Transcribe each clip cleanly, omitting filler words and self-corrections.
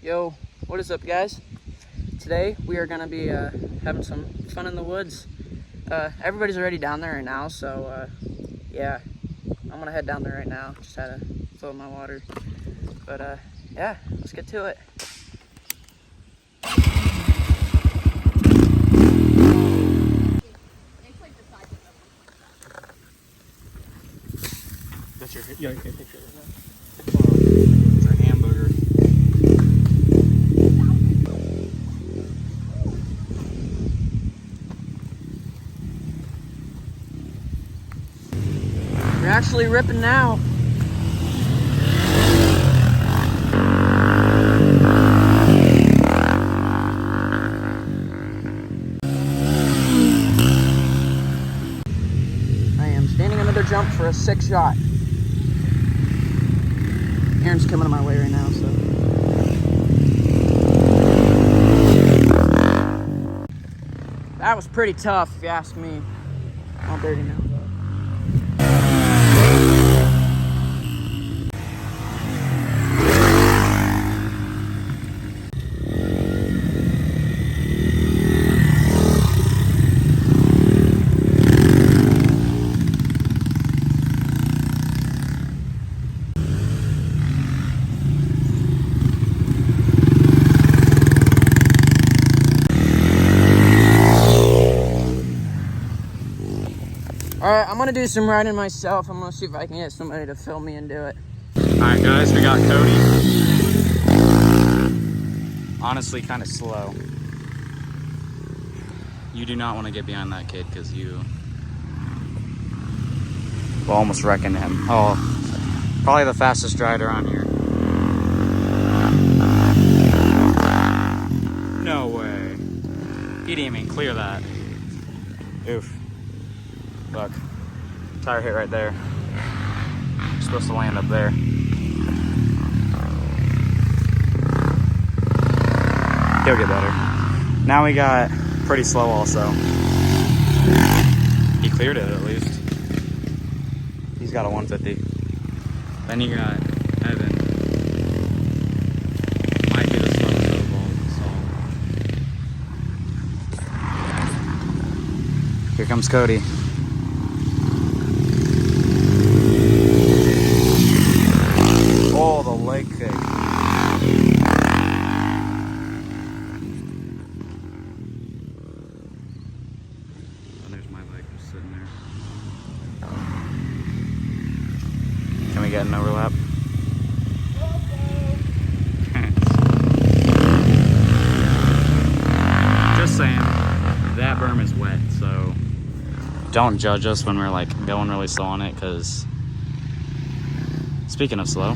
Yo, what is up, guys? Today we are gonna be having some fun in the woods. Everybody's already down there right now, so yeah, I'm gonna head down there right now. Just had to fill my water, but yeah, let's get to it. That's your picture of that? It's a hamburger. We're actually ripping now. I am standing another jump for a 6 shot. Aaron's coming my way right now, so. That was pretty tough, if you ask me. I'm all dirty now. Alright, I'm gonna do some riding myself. I'm gonna see if I can get somebody to film me and do it. Alright guys, we got Cody. Honestly, kind of slow. You do not want to get behind that kid because you will almost wreck into him. Oh, probably the fastest rider on here. No way. He didn't even clear that. Oof. Look, tire hit right there. I'm supposed to land up there. He'll get better. Now we got pretty slow also. He cleared it at least. He's got a 150. Then you got Evan. Might be the slowest of all. Here comes Cody. Oh, the leg kick. Oh, there's my leg just sitting there. Can we get an overlap? Just saying, that berm is wet, so don't judge us when we're like going really slow on it, because speaking of slow,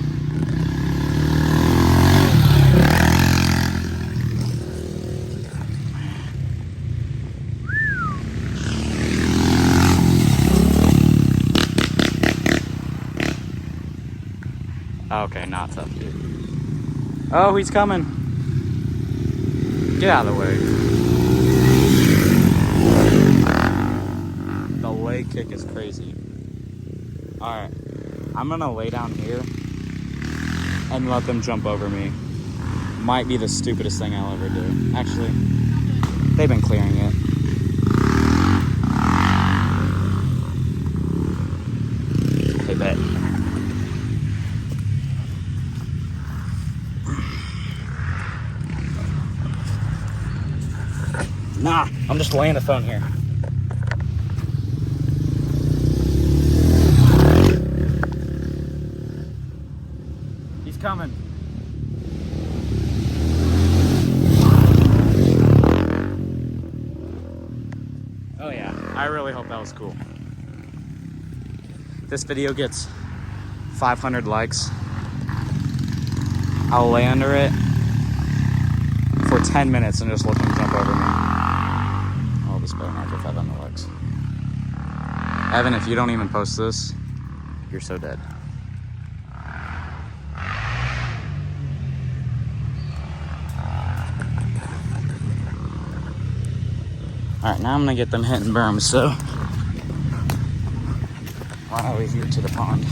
okay, not tough, dude. Oh, he's coming. Get out of the way. The leg kick is crazy. Alright, I'm gonna lay down here and let them jump over me. Might be the stupidest thing I'll ever do. Actually, they've been clearing it. Okay, bet. Nah, I'm just laying the phone here. He's coming. Oh yeah, I really hope that was cool. If this video gets 500 likes, I'll lay under it for 10 minutes and just let them jump over me. Oh, this better not get 500 likes. Evan, if you don't even post this, you're so dead. All right, now I'm gonna get them hitting berms, so run over here to the pond.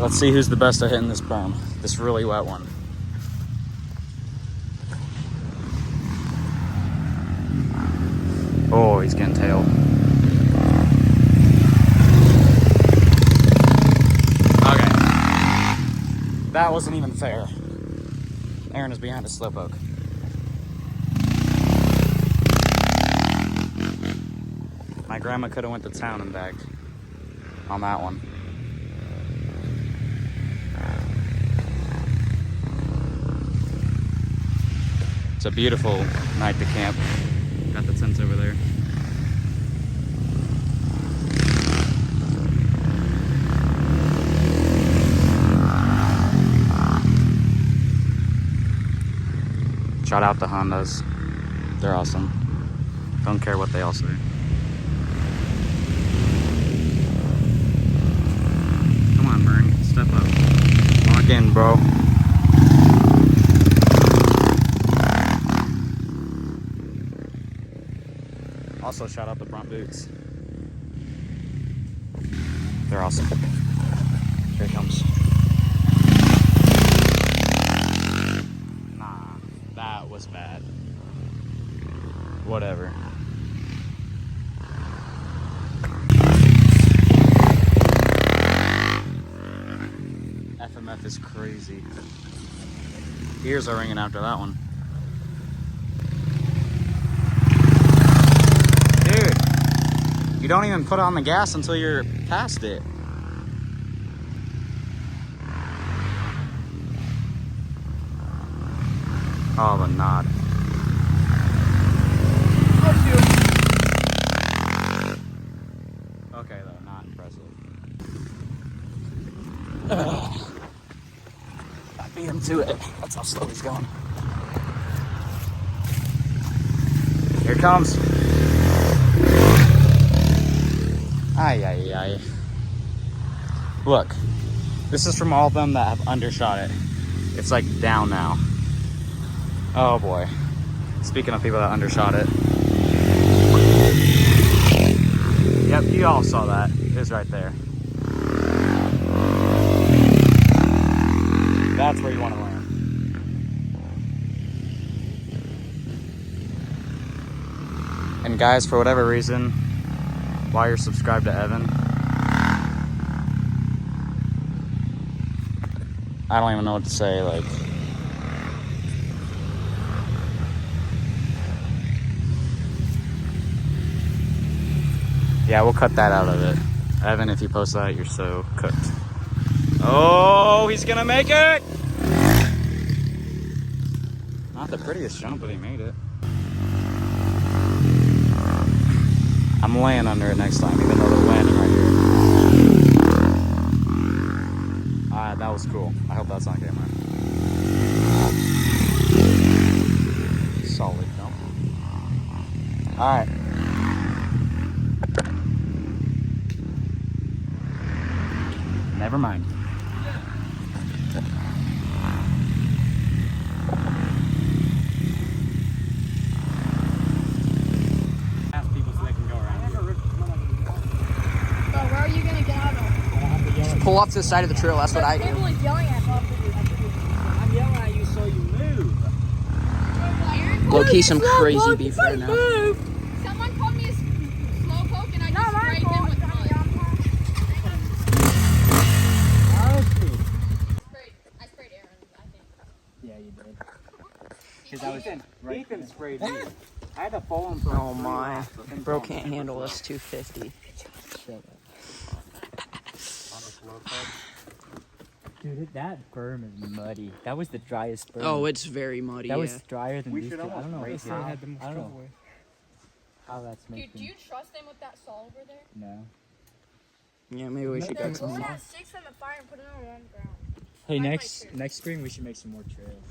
Let's see who's the best at hitting this berm. This really wet one. Oh, he's getting tailed. Okay. That wasn't even fair. Aaron is behind a slowpoke. My grandma could have went to town and back on that one. It's a beautiful night to camp. Got the tents over there. Shout out the Hondas. They're awesome. Don't care what they all say. Come on, Mern. Step up. Lock in, bro. Also, shout out the Bront boots. They're awesome. Here it comes. Nah, that was bad. Whatever. FMF is crazy. Ears are ringing after that one. Dude, you don't even put on the gas until you're past it. Oh, the nod. Okay, though, not impressive. I beat him to it. That's how slow he's going. Here it comes. Ay, ay, ay. Look, this is from all of them that have undershot it. It's like down now. Oh boy. Speaking of people that undershot it. Yep, you all saw that. It was right there. That's where you want to land. And guys, for whatever reason, while you're subscribed to Evan, I don't even know what to say, like, yeah, we'll cut that out of it. Evan, if you post that, you're so cooked. Oh, he's gonna make it! Not the prettiest jump, but he made it. I'm laying under it next time, even though they're landing right here. That was cool. I hope that's on camera. Solid jump. Alright. Never mind. Ask people so they can go around here. But where are you gonna get out of? Just pull off to the side of the trail. That's what I do. People is yelling at us. I'm yelling at you so you move. Low key, some crazy beef right now. Someone called me a slowpoke and I just sprayed him with mud. I sprayed Aaron, I think. Yeah, you did. Because I was Ethan sprayed me. I had to fall him. Oh my. Bro can't handle this 250. Dude, that berm is muddy. That was the driest berm. Oh, it's very muddy. that yeah. was drier than We these should two. I don't know. almost how- race I don't know how that's Dude, making. do you trust them with that saw over there? No. Yeah, maybe we should get some Pull more. that 6 from the fire and put it on the ground. Hey, I like next it. next spring we should make some more trails.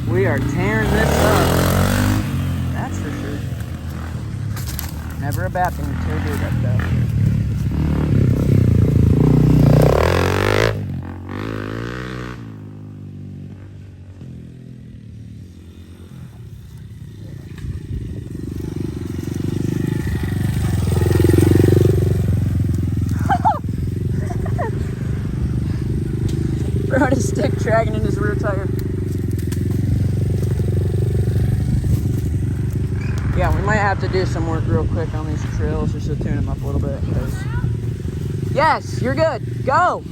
We are tearing this up. That's for sure. Never a bad thing to tear dirt up though. dragging in his rear tire. Yeah, we might have to do some work real quick on these trails just to tune them up a little bit. Yes, you're good. Go.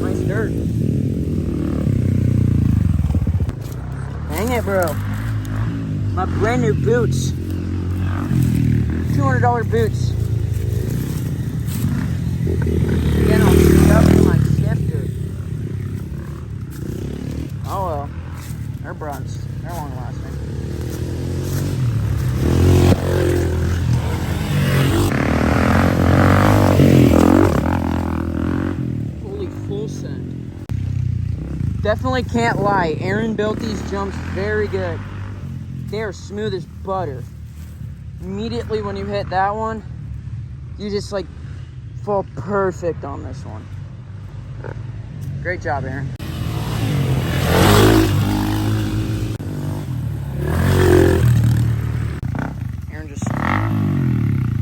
Nice dirt. Dang it, bro. My brand new boots. $200 boots. Again, I'll shoot up to my shifter. Oh well. They're bronze. They're long lasting. Holy full send. Definitely can't lie. Aaron built these jumps very good. They are smooth as butter. Immediately when you hit that one, you just like fall perfect on this one. Great job, Aaron. Aaron just...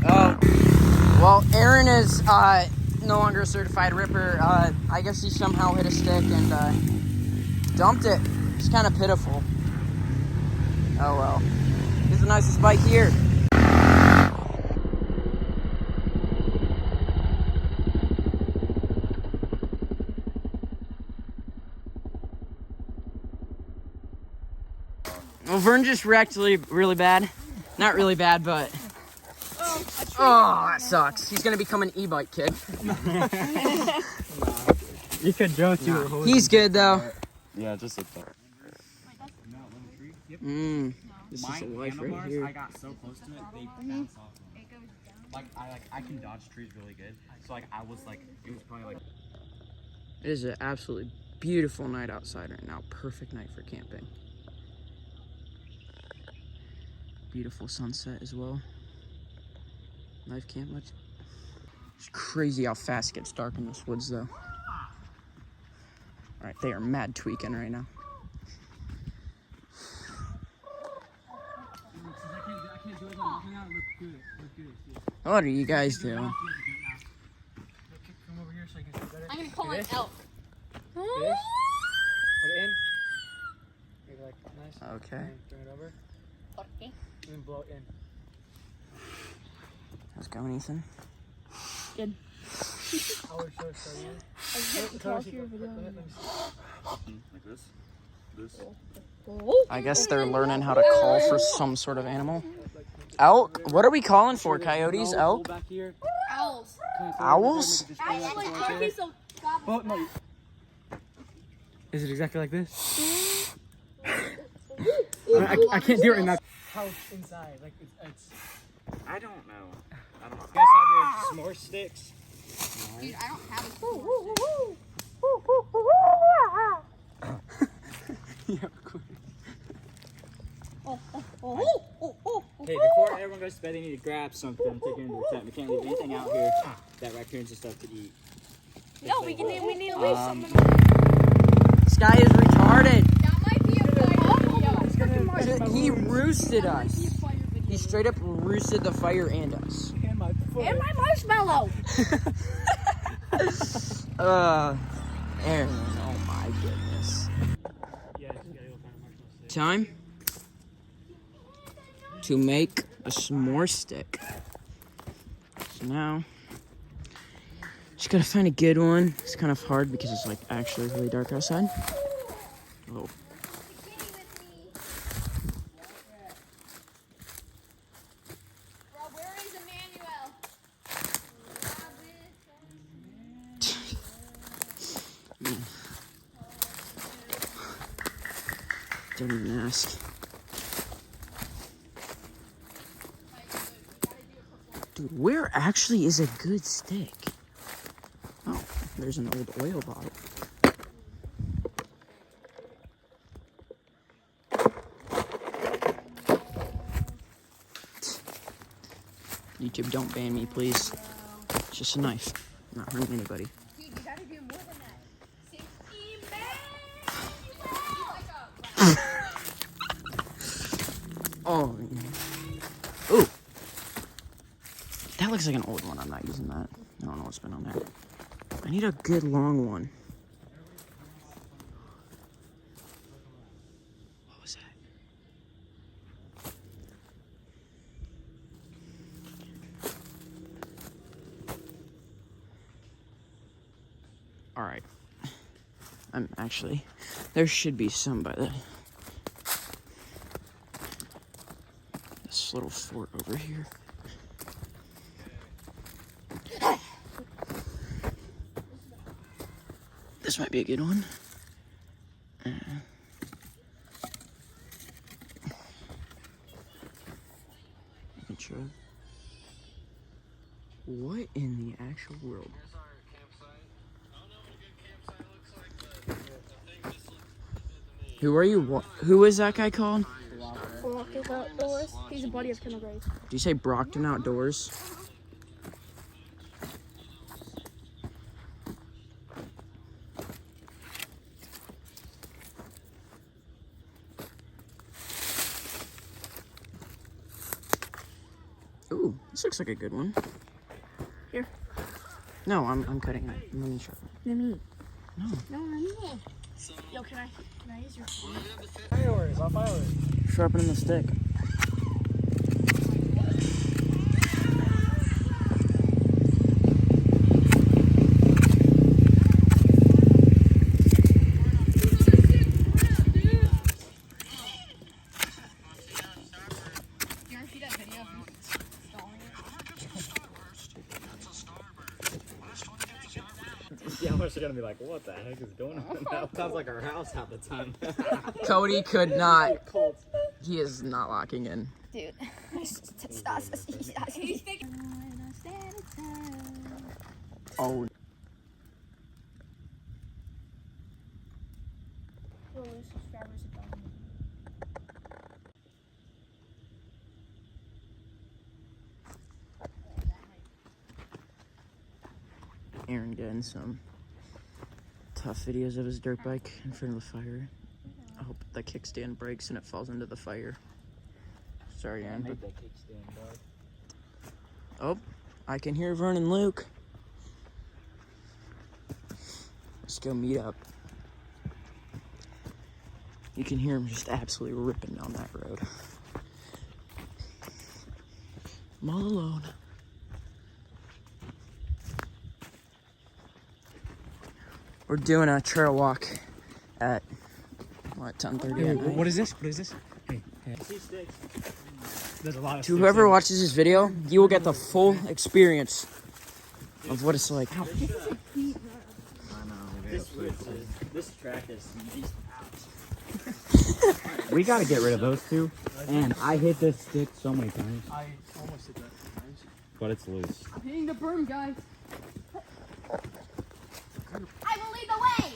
Oh. Well, Aaron is no longer a certified ripper. I guess he somehow hit a stick and dumped it. It's kind of pitiful. Oh well. Here's the nicest bike here. Well, Vern just wrecked really bad. Not really bad, but... Oh, that sucks. He's gonna become an e-bike kid. You could jump through. He's good, though. Yeah, just sit there. This is a life right here. I got so close to it, they bounced off. I can dodge trees really good. So I was like, it was probably like... It is an absolutely beautiful night outside right now. Perfect night for camping. Beautiful sunset as well. Knife camp much. It's crazy how fast it gets dark in this woods though. Alright, they are mad tweaking right now. What are you guys doing? Come over here so I can see better. I'm gonna call an elk. Put it in. Maybe like nice. Okay. And turn it over. Okay. And then blow it in. How's it going, Ethan? Good. I would show you. Like this. I guess they're learning how to call for some sort of animal. Elk? What are we calling for? Coyotes? Elk? Back here. Owls. Owls? Actually, turkeys will gobble. Oh, no. Is it exactly like this? I can't do it in that house inside. Like it's. I don't know. You guys have your s'more sticks? Dude, I don't have a Yeah, of course. Hey, before everyone goes to bed, they need to grab something and take it into the tent. We can't leave anything out here that raccoons and stuff to eat. No, we need to leave something. This guy is retarded. That might be a fire. He roosted us. Be a fire video. He straight up roosted the fire and us. And my foot. And my marshmallow. Aaron, oh my goodness. Yeah, just gotta go find a marshmallow stick. Time to make a s'more stick. So now, just gotta find a good one. It's kind of hard because it's like actually really dark outside. Oh. Bro, where is Emmanuel? Don't even ask. Dude, where actually is a good stick? Oh, there's an old oil bottle. YouTube, don't ban me, please. It's just a knife. I'm not hurting anybody. Dude, you gotta do more than that. Say, Oh. Ooh. That looks like an old one. I'm not using that. I don't know what's been on there. I need a good long one. What was that? All right. I'm actually, there should be some by this little fort over here. This might be a good one. Intro. What in the actual world? Who are you? Who is that guy called? Walkers Outdoors. He's a buddy of Kendall Gray's. Do you say Brockton Outdoors? Ooh, this looks like a good one. Here. No, I'm cutting it. Let me show it. Let me. No. No, let me. Yo, can I use your phone? Fireworks, I'll fireworks. Sharpening the stick. You ever see that video of me stalling it? Yeah, we're gonna be like, what the heck is going on? That sounds like our house half the time. Cody could not. He is not locking in. Dude. Oh. Aaron getting some tough videos of his dirt bike in front of the fire. I hope the kickstand breaks and it falls into the fire. Sorry, Aaron. Make that kickstand, dog. Oh, I can hear Vern and Luke. Let's go meet up. You can hear him just absolutely ripping down that road. I'm all alone. We're doing a trail walk at, what, 10:30 at night? What is this? What is this? Hey, there's a lot of To whoever watches this video, you will get the full experience of what it's like. This track is these We gotta get rid of those two. And I hit this stick so many times. I almost did that times. But it's loose. I'm hitting the berm, guys. I will lead the way.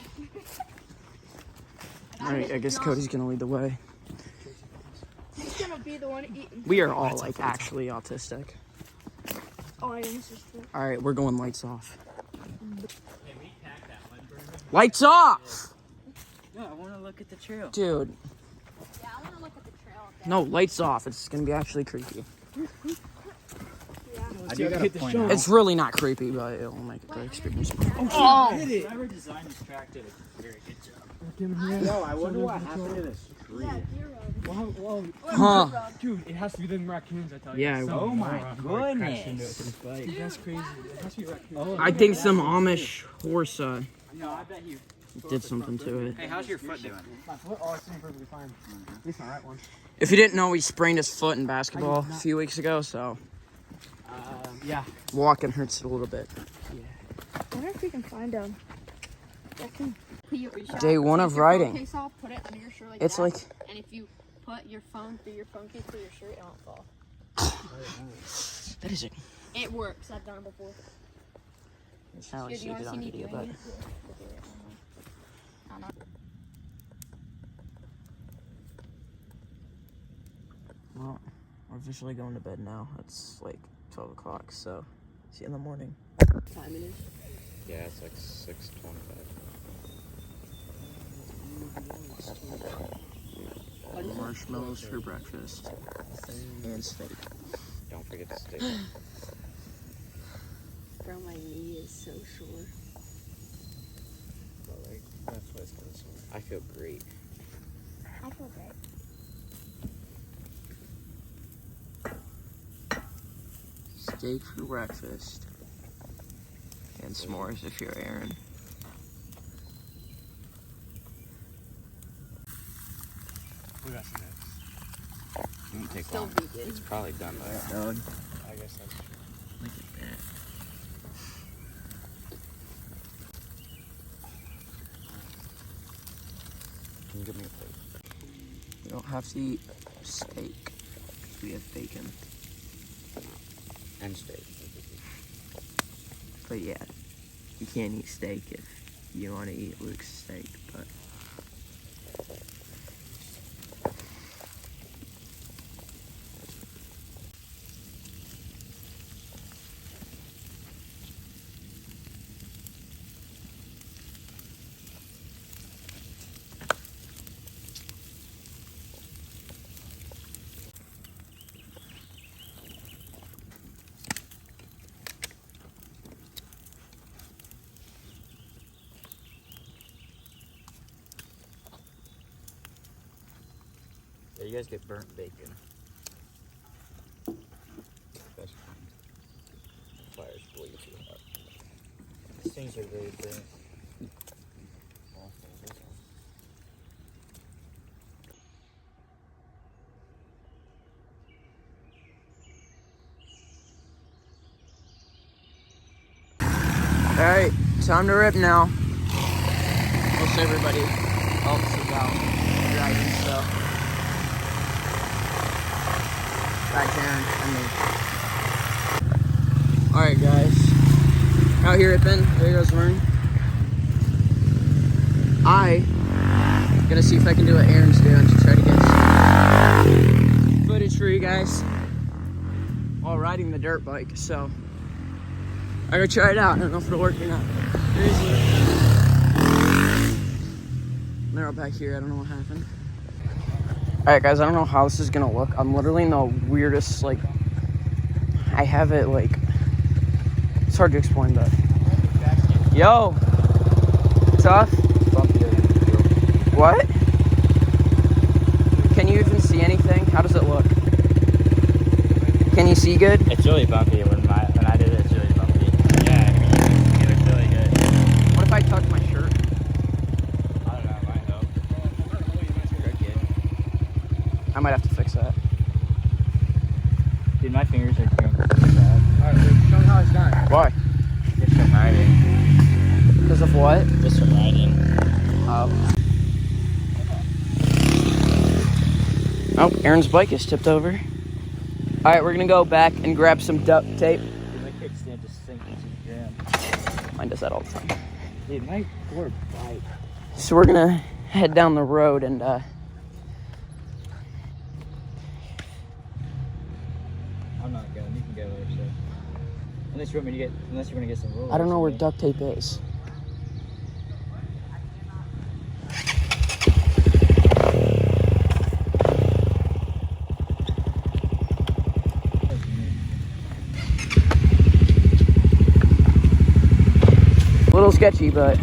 Alright, I guess Cody's gonna lead the way. He's gonna be the one eating. We are all like actually autistic. Oh, I almost just did. Alright, we're going lights off. Lights off! No, I want to look at the trail. Dude, Yeah, I want to look at the trail. Up there. no, lights off. It's gonna be actually creepy. I do gotta point out. It's really not creepy, but it'll make a good experience. Whoever designed this track did a very good job. Yo, I wonder what happened to this tree. Yeah, deer road. Huh. Dude, it has to be them raccoons, I tell you. Yeah, Oh my Crashed into goodness. it with his bike. That's crazy. It has to be raccoons. I think some Amish horse No, I bet you. did something to it. Hey, how's your foot doing? My foot, oh, it's doing perfectly fine. At least my right one. If you didn't know, he sprained his foot in basketball a few weeks ago, so Yeah. walking hurts a little bit. I wonder if we can find them. Day one of riding. Case off, put it under your shirt like It's that, like, and if you put your phone through your phone case through your shirt, it won't fall. that is it. It works. I've done it before. I only Here, do see you it want to see on me video, doing but it? I don't know. well, we're officially going to bed now. It's like 12 o'clock, so see you in the morning. Time it is. Yeah, it's like 6:25. Marshmallows for breakfast and steak. Don't forget to stay. Bro, my knee is so sore. But like, that's why it's kind of sore. I feel great. I feel great. Steak for breakfast. And s'mores if you're Aaron. We got some eggs. It won't take Still long. vegan. It's probably done by now. Dog. I guess that's true. Look at that. Can you give me a plate? You don't have to eat steak. We have bacon. And steak. But yeah, you can't eat steak if you want to eat Luke's steak, but... Yeah, you guys get burnt bacon. Best kind. Fire's way too hot. These things are very burnt. Alright, time to rip now. Most everybody else is out driving, so. Back Aaron and me. Alright guys. Out here ripping. There goes Vern. Gonna see if I can do what Aaron's doing to try to get some footage for you guys while riding the dirt bike, so. I gotta try it out. I don't know if it'll work or not. They're all back here. I don't know what happened. Alright guys, I don't know how this is gonna look. I'm literally in the weirdest, like, I have it, like, it's hard to explain, but. Yo! Tough? What? Can you even see anything? How does it look? Can you see good? It's really bumpy when I did it. It's really bumpy. Yeah, you look really good. What if I tuck my shirt? I don't know. Might help. I might have to fix that. Dude, my fingers are cramped so bad. Alright, show me how it's done. Why? Just from riding. Because of what? Just from riding. Oh, Aaron's bike is tipped over. Alright, we're gonna go back and grab some duct tape. Dude, my kickstand just sinks into the ground. Mine does that all the time. Dude, my poor bike. So we're gonna head down the road and I'm not going. You can go there, so. Unless you're gonna get some rollers. I don't know where duct tape is. A little sketchy, but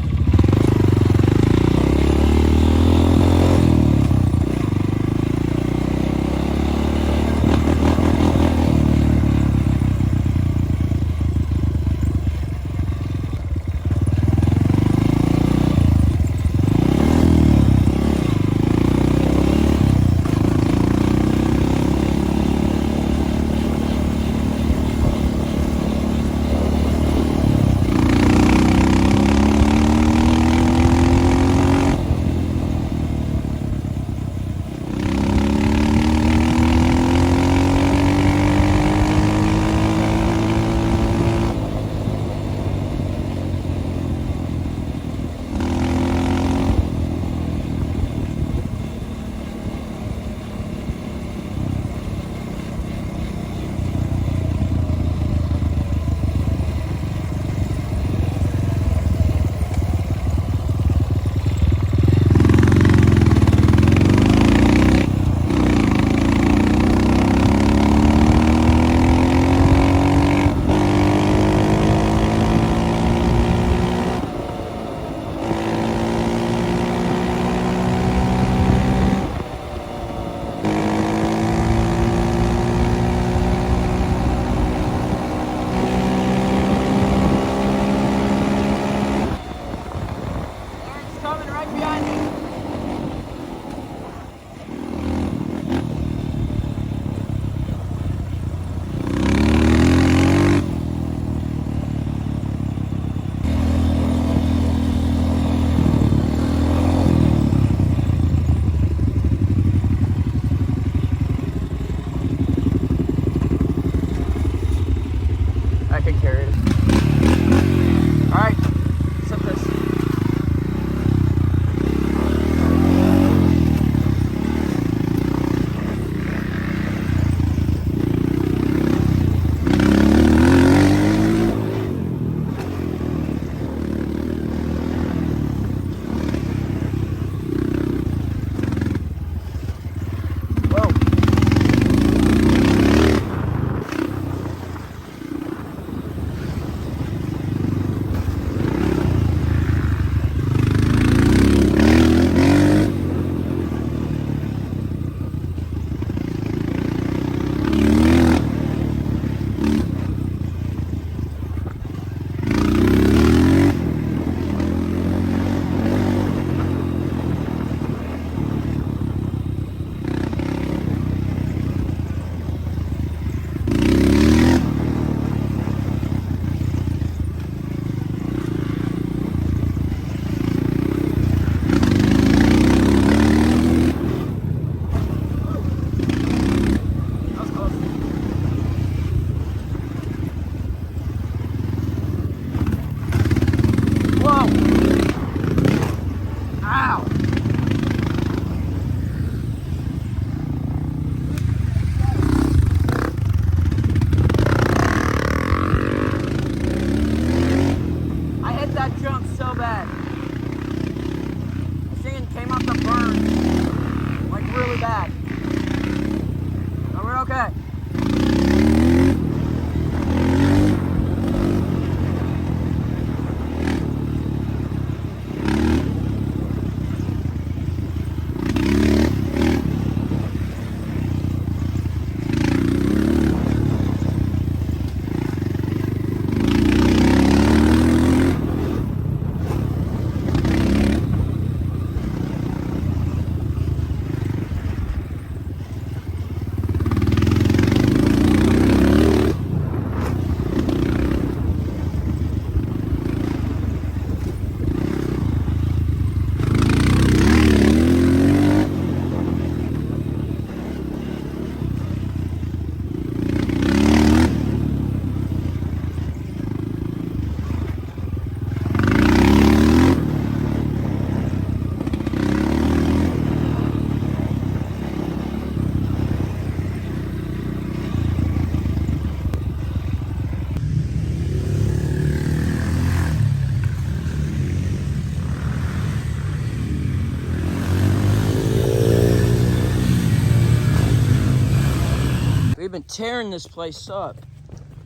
They've been tearing this place up.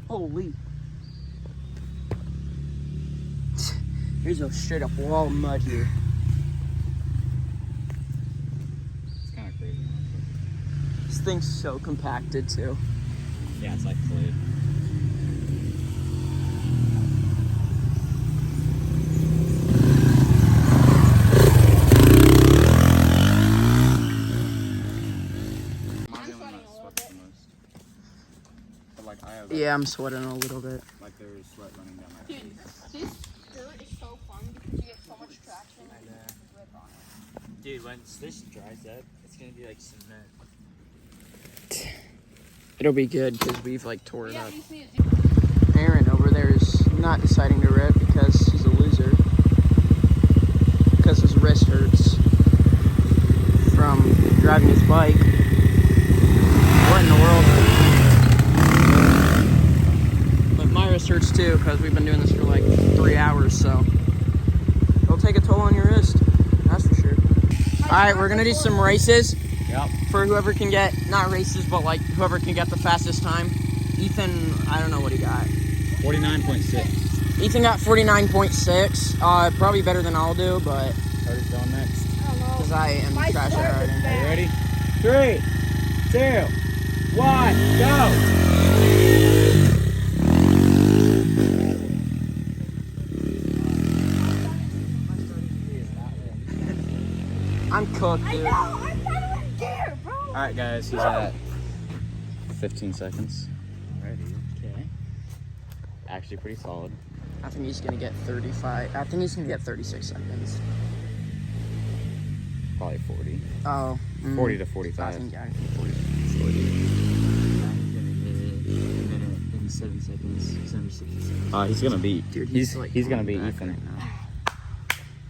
Holy. Here's a straight up wall of mud here. It's kind of crazy. This thing's so compacted too. Yeah, it's like fluid. Yeah, I'm sweating a little bit. Like there's sweat running down my Dude, this dirt is so fun because you get so much traction and you can grip on it. Dude, once this dries up, it's gonna be like cement. It'll be good because we've like tore it Yeah, up. you see it, dude. Aaron over there is not deciding to rip because he's a loser. Because his wrist hurts from driving his bike. What in the world? But my wrist hurts too because we've been doing this for like 3 hours, so it'll take a toll on your wrist. That's for sure. Alright, we're gonna do some races. Yep. For whoever can get, not races, but like whoever can get the fastest time. Ethan, I don't know what he got. 49.6. Ethan got 49.6. Probably better than I'll do, but Carter's going next. because I am trash at riding. Are you ready? 3, 2, 1, go! I'm cooked, dude. Alright guys, he's at 15 seconds. Ready. Okay. Actually pretty solid. I think he's gonna get 35. I think he's gonna get 36 seconds. Probably 40. Oh. 40 to I 45. think, yeah, I think 40. 87 seconds, 76 seconds. He's gonna beat. Dude, he's like gonna on beat back Ethan. right now.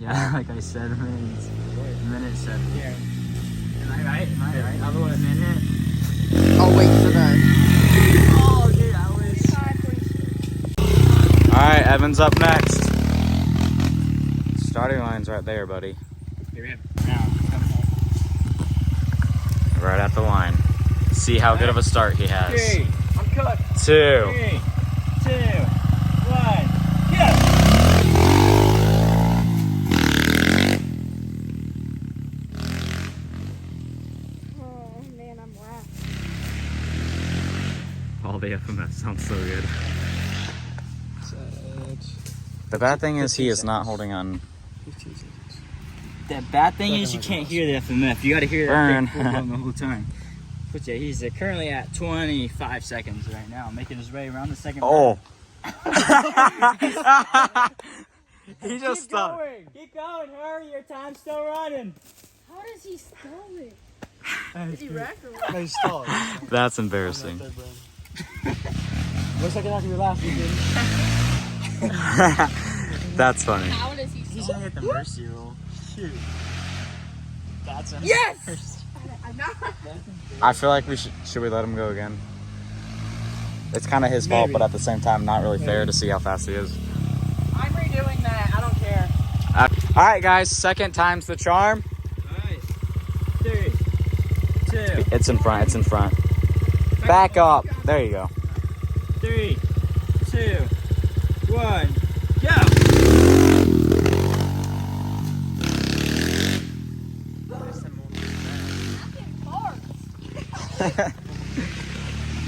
Yeah, like I said, minute 7. Yeah. Am I right? I'll go a minute. I'll wait for that. Oh, dude, I was. Alright, Evan's up next. Starting line's right there, buddy. Here we have now. Right at the line. See how good of a start he has. 3, I'm cooked. 2. 3, 2, 1, go! Oh man, I'm last. All the FMS sounds so good. The bad thing is he is not holding on. The bad thing is you can't hear the FMF. You gotta hear Burn. that thing going the whole time. But yeah, he's currently at 25 seconds right now, making his way around the second. Oh. He just stopped. Keep going, hurry, your time's still running. How does he stall it? Is he wrecked or what? No, you stalled. That's embarrassing. Looks like after your last weekend. That's funny. How does he He's stall? gonna hit the mercy roll. Shoot. That's him. Yes! I'm not. I feel like we should we let him go again? It's kind of his fault, Maybe. but at the same time, not really fair to see how fast he is. I'm redoing that. I don't care. All right, guys. Second time's the charm. Alright. 3, 2, It's in front. It's in front. Back up. There you go. 3, 2, 1, go!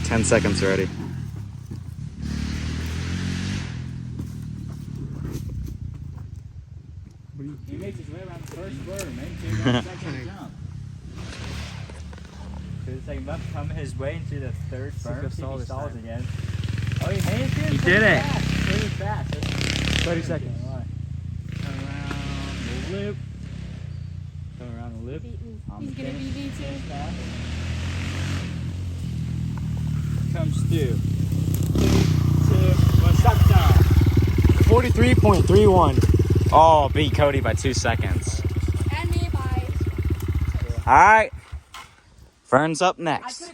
10 seconds already. He makes his way around the first berm, into the second jump. To the second bump, coming his way into the third berm. See if he stalls again. Oh, he made it through. He did it. Pretty fast. 30 seconds. Come around the loop. Come around the loop. He's gonna beat me too. Comes through. 3, 2, 1, stop time. 43.31. Oh, beat Cody by 2 seconds. And me by. All right. Vern's up next.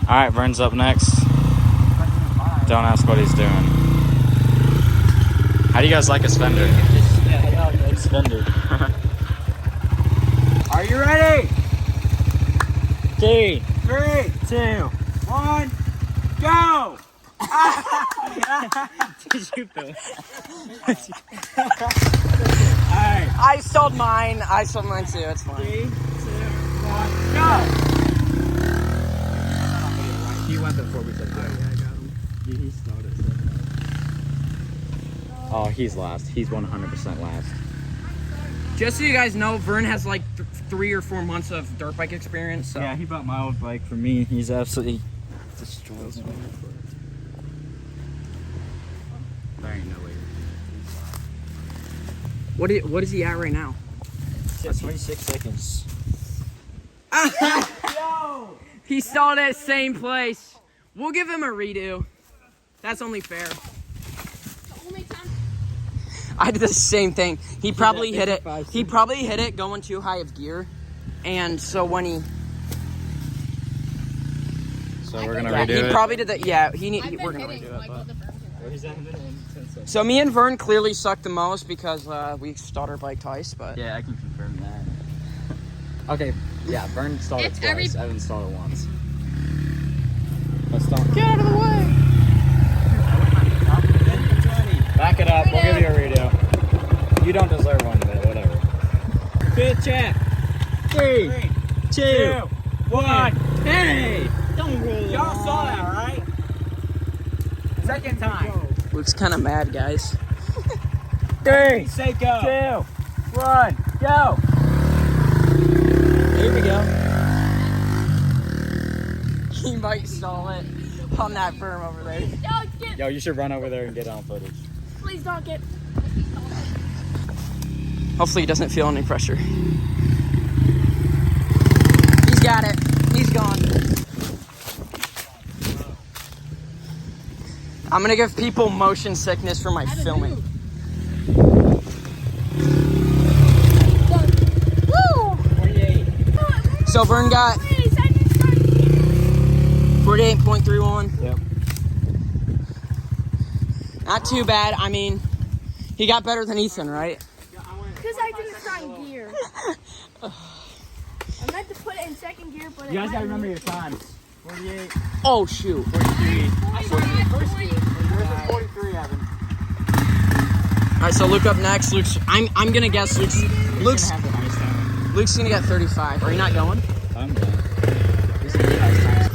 All right, Vern's up next. Don't ask what he's doing. How do you guys like his fender? It's fender. Are you ready? 2, 3, 2, 1. Go! Did you film? Alright. I stalled mine. I stalled mine too. It's fine. 3, 2, 1, go! He went before we said go. Yeah, I got him. He started. Oh, he's last. He's 100% last. Just so you guys know, Vern has like 3 or 4 months of dirt bike experience. So. Yeah, he bought my old bike for me. He's absolutely destroyed me. There ain't no way. What is he at right now? 26 seconds. He stalled at the same place. We'll give him a redo. That's only fair. Only time. I did the same thing. He probably hit it. 55 He probably hit it going too high of gear, and so when he So we're gonna yeah, redo he it. probably did that. Yeah, I've been we're gonna hitting redo it. like But. what the firm Well, he's at 10 seconds. So me and Vern clearly sucked the most because we stalled our bike twice. But Yeah, I can confirm that. Okay, yeah, Vern installed it It's twice. Evan installed it once. Let's stop. get out of the way. Back it up. We'll give you a redo. You don't deserve one, but whatever. Good check. 3, 2, 1. Hey! Don't roll. Y'all saw that, right? Second time. Luke's kind of mad, guys. 3, say go. 2, 1, go. Here we go. He might stall it on that berm over there. Don't get. Yo, you should run over there and get on footage. Please don't get. Hopefully he doesn't feel any pressure. He's got it. He's gone. I'm gonna give people motion sickness for my filming. Woo! 48. So Vern got Please, I need to start. 48.31. Yep. Not too bad. I mean, he got better than Ethan, right? Because I didn't start in gear. I meant to put it in second gear, but You guys gotta remember your times. 48, Oh shoot. 43. 43, Evan. All right, so Luke up next. I'm gonna guess Luke's Have the highest time. Luke's gonna get 35. Are you not going? I'm done. He's gonna be highest time.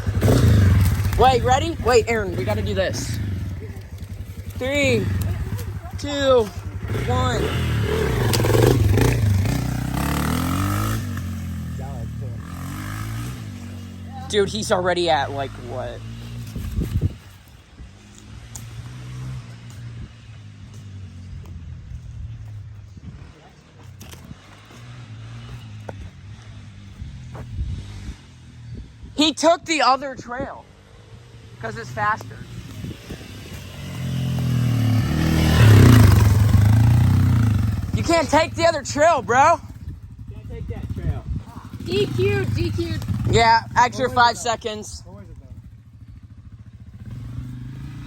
Wait, ready? Wait, Aaron, we gotta do this. 3, 2, 1. Dude, he's already at like what? He took the other trail because it's faster. You can't take the other trail, bro. Can't take that trail. DQ'd. Yeah, extra 5 seconds. What was it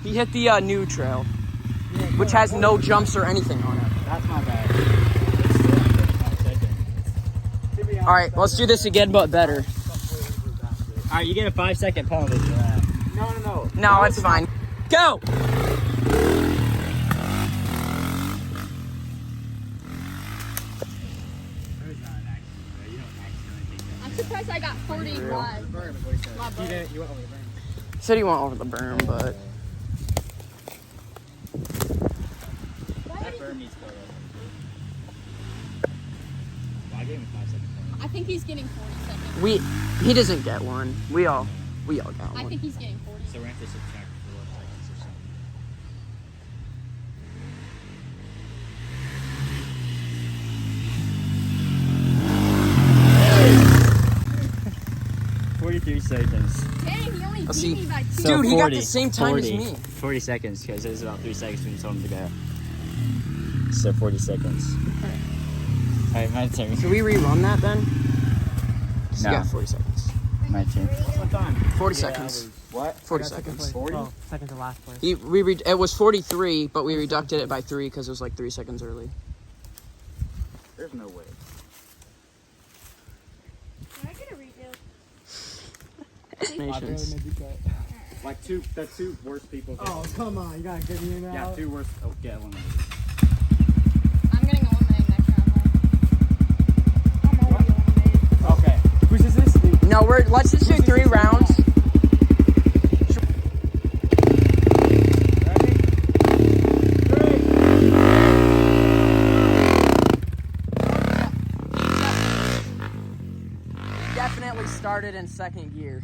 though? He hit the new trail, which has no jumps or anything on it. That's my bad. All right, let's do this again, but better. Alright, you get a 5-second penalty for that. No. No, it's fine. Go! I'm surprised I got 45. My bad. Said he went over the berm, but That berm needs photo. Well, I gave him a 5-second penalty. I think he's getting 40 seconds. he doesn't get one. We all got I one. think he's getting 40. So we're gonna have to subtract the 4 seconds or something. "43 seconds. Dang, he only Let's beat see. me by 2. Dude, he got the same time as 40, me. 40 seconds, because it was about 3 seconds when you told him to go. So 40 seconds. Alright, my turn. Should we rerun that then? 'Cause No. You got 40 seconds. My turn. 40 seconds. What? 40 seconds. 40? Oh, second to last place. It was 43, but we reducted it by 3 because it was like 3 seconds early. There's no way. Can I get a redo? I barely Nations. made the cut. Like the two worst people. Oh, come on. You gotta get me in Yeah, now. two worst. Oh, get one. I'm getting eliminated next round. I'm already eliminated. Okay. Which is this? No, let's just do 3 rounds. Definitely started in second gear.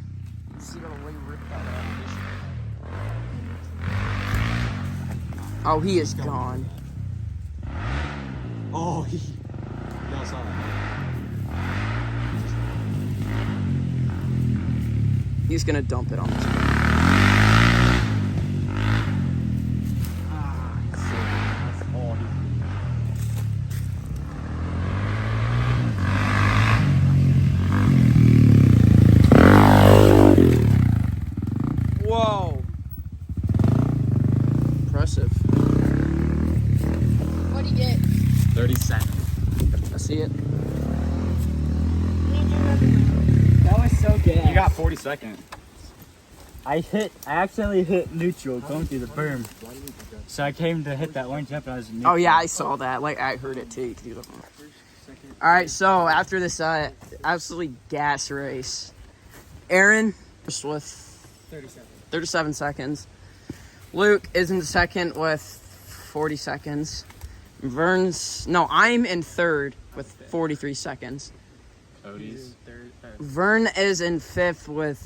See the way we ripped that out. Oh, he is gone. Oh, y'all saw that. He's gonna dump it on this. Whoa. Impressive. What'd you get? 30 seconds. I see it. That was so good. You got 40 seconds. I accidentally hit neutral going through the berm. So I came to hit that one jump and I was in neutral. Oh yeah, I saw that. Like I heard it too. All right, so after this absolutely gas race, Aaron just with 37 seconds. Luke is in second with 40 seconds. I'm in third with 43 seconds. Cody's. Vern is in fifth with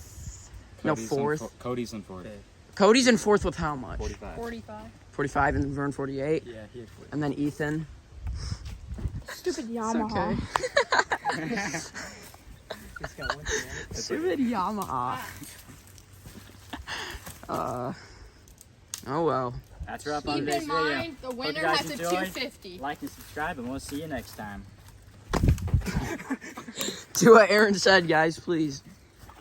fourth. Cody's in fourth. Cody's in fourth with how much? 45. 45. 45 and Vern 48. Yeah, he had 40. And then Ethan. Stupid Yamaha. Stupid Yamaha. Oh well. That's a wrap on Keep this in video. mind, the Hope winner you guys has a enjoyed. 250. Like and subscribe, and we'll see you next time. Do what Aaron said, guys, please.